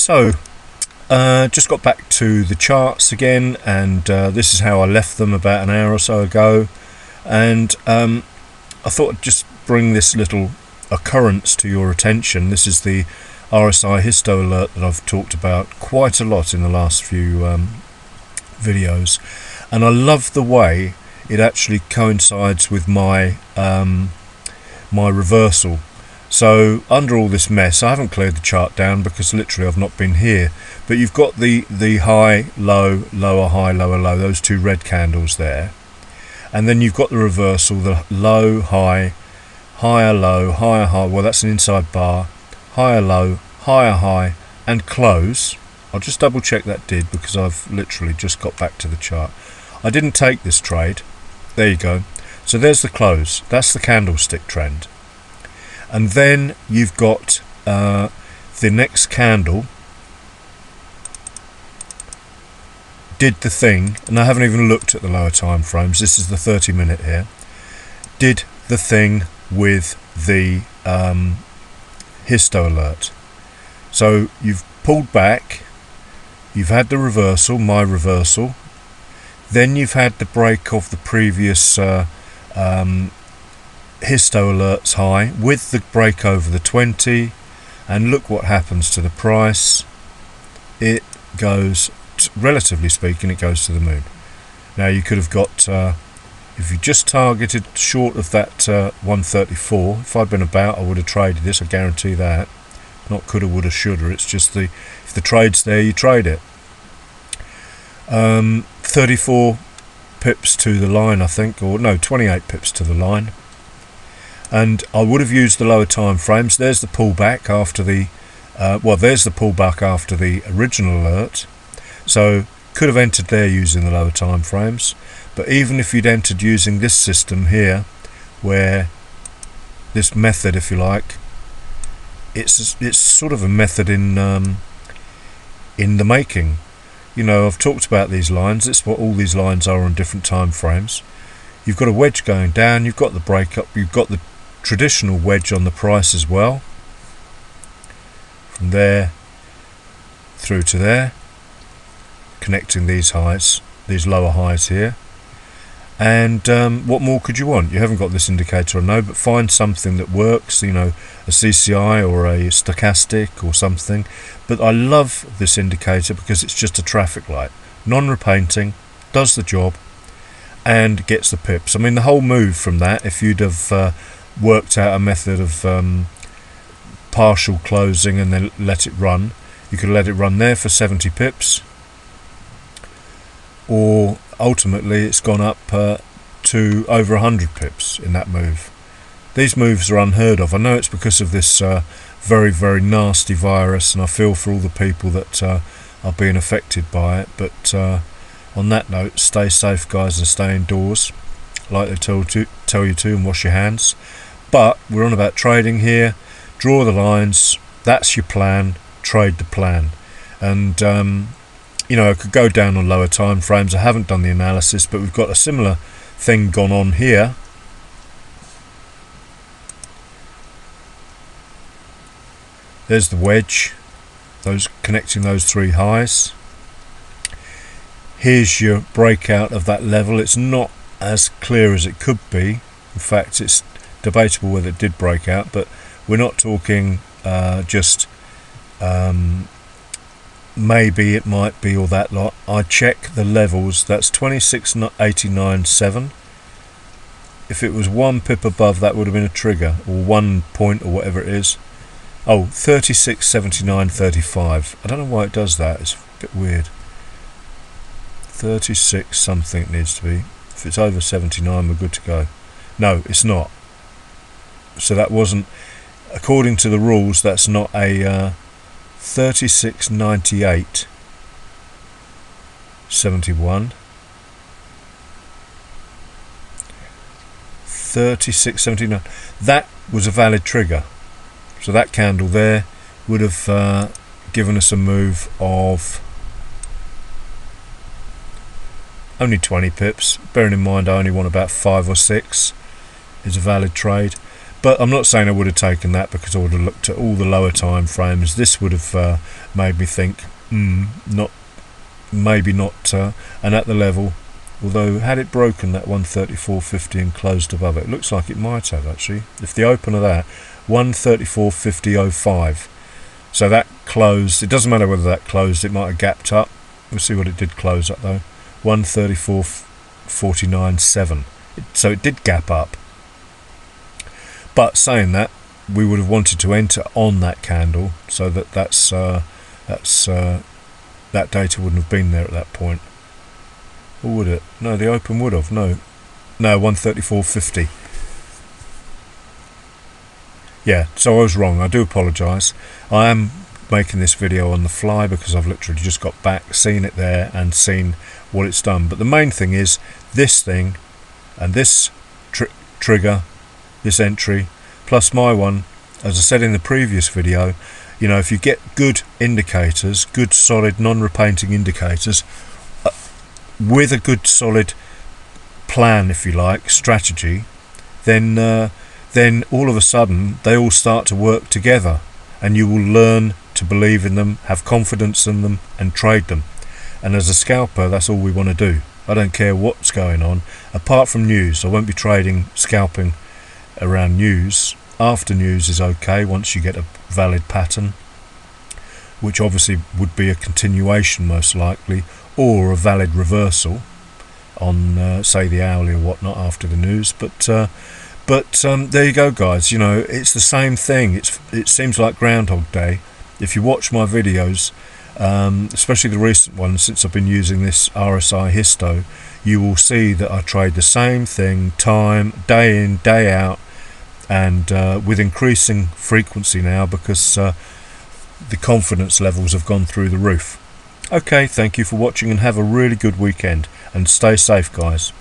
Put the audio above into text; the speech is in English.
So just got back to the charts again, and this is how I left them about an hour or so ago, and I thought I'd just bring this little occurrence to your attention. This is the RSI histo alert that I've talked about quite a lot in the last few videos, and I love the way it actually coincides with my my reversal. So under all this mess, I haven't cleared the chart down because literally I've not been here, but you've got the high, low, lower, high, lower, low, those two red candles there, and then you've got the reversal, the low, high, higher, low, higher, high, well that's an inside bar, higher, low, higher, high, and close. I'll just double check that did, because I've literally just got back to the chart. I didn't take this trade. There you go. So there's the close, that's the candlestick trend. And then you've got the next candle did the thing, and I haven't even looked at the lower time frames, this is the 30-minute here, did the thing with the histo alert. So you've pulled back, you've had the reversal, my reversal, then you've had the break of the previous histo alerts high with the break over the 20, and look what happens to the price. It goes, relatively speaking, it goes to the moon. Now you could have got, if you just targeted short of that 134, if I'd been about I would have traded this, I guarantee that. Not coulda, woulda, shoulda, it's just if the trade's there you trade it. 34 pips to the line I think, or no, 28 pips to the line. And I would have used the lower time frames. There's the pullback after the there's the pullback after the original alert, so could have entered there using the lower time frames. But even if you'd entered using this system here, where this method, if you like, it's sort of a method in the making. You know, I've talked about these lines. It's what all these lines are on different time frames. You've got a wedge going down, you've got the breakup, you've got the traditional wedge on the price as well, from there through to there, connecting these highs, these lower highs here. And what more could you want? You haven't got this indicator, I know, but find something that works, you know, a CCI or a stochastic or something. But I love this indicator because it's just a traffic light, non-repainting, does the job and gets the pips. I mean, the whole move from that, if you'd have worked out a method of partial closing and then let it run, you could let it run there for 70 pips, or ultimately it's gone up to over 100 pips in that move. These moves are unheard of. I know it's because of this very, very nasty virus, and I feel for all the people that are being affected by it, but on that note, stay safe guys and stay indoors like they tell you to, and wash your hands. But we're on about trading here. Draw the lines, that's your plan, trade the plan. And you know, I could go down on lower time frames. I haven't done the analysis, but we've got a similar thing gone on here. There's the wedge, those connecting those three highs. Here's your breakout of that level. It's not as clear as it could be. In fact, it's debatable whether it did break out, but we're not talking just maybe it might be, or that lot. I check the levels, that's 26.89.7. If it was 1 pip above, that would have been a trigger, or 1 point or whatever it is. Oh, 36.79.35. I don't know why it does that, it's a bit weird. 36 something it needs to be. If it's over 79 we're good to go. No, it's not. So that wasn't, according to the rules, that's not a 36.98.71. 36.79. That was a valid trigger. So that candle there would have given us a move of only 20 pips. Bearing in mind I only want about 5 or 6 is a valid trade. But I'm not saying I would have taken that, because I would have looked at all the lower time frames. This would have made me think, not, maybe not, and at the level, although had it broken that 134.50 and closed above it, looks like it might have actually. If the open of that 134.50.05, so that closed, it doesn't matter whether that closed, it might have gapped up. We'll see what it did close at though. 134.49.7, so it did gap up. But saying that, we would have wanted to enter on that candle, so that that data wouldn't have been there at that point. Or would it? No, the open would have. No, 134.50. Yeah, so I was wrong. I do apologise. I am making this video on the fly because I've literally just got back, seen it there and seen what it's done. But the main thing is this thing and this trigger, this entry, plus my one, as I said in the previous video, you know, if you get good indicators, good solid non-repainting indicators, with a good solid plan, if you like, strategy, then all of a sudden they all start to work together, and you will learn to believe in them, have confidence in them, and trade them. And as a scalper, that's all we want to do. I don't care what's going on, apart from news. I won't be trading, scalping around news. After news is okay once you get a valid pattern, which obviously would be a continuation most likely, or a valid reversal on say the hourly or whatnot after the news. But there you go, guys. You know, it's the same thing. It seems like Groundhog Day. If you watch my videos, especially the recent ones since I've been using this RSI histo, you will see that I trade the same thing day in, day out, and with increasing frequency now, because the confidence levels have gone through the roof. Okay, thank you for watching, and have a really good weekend, and stay safe, guys.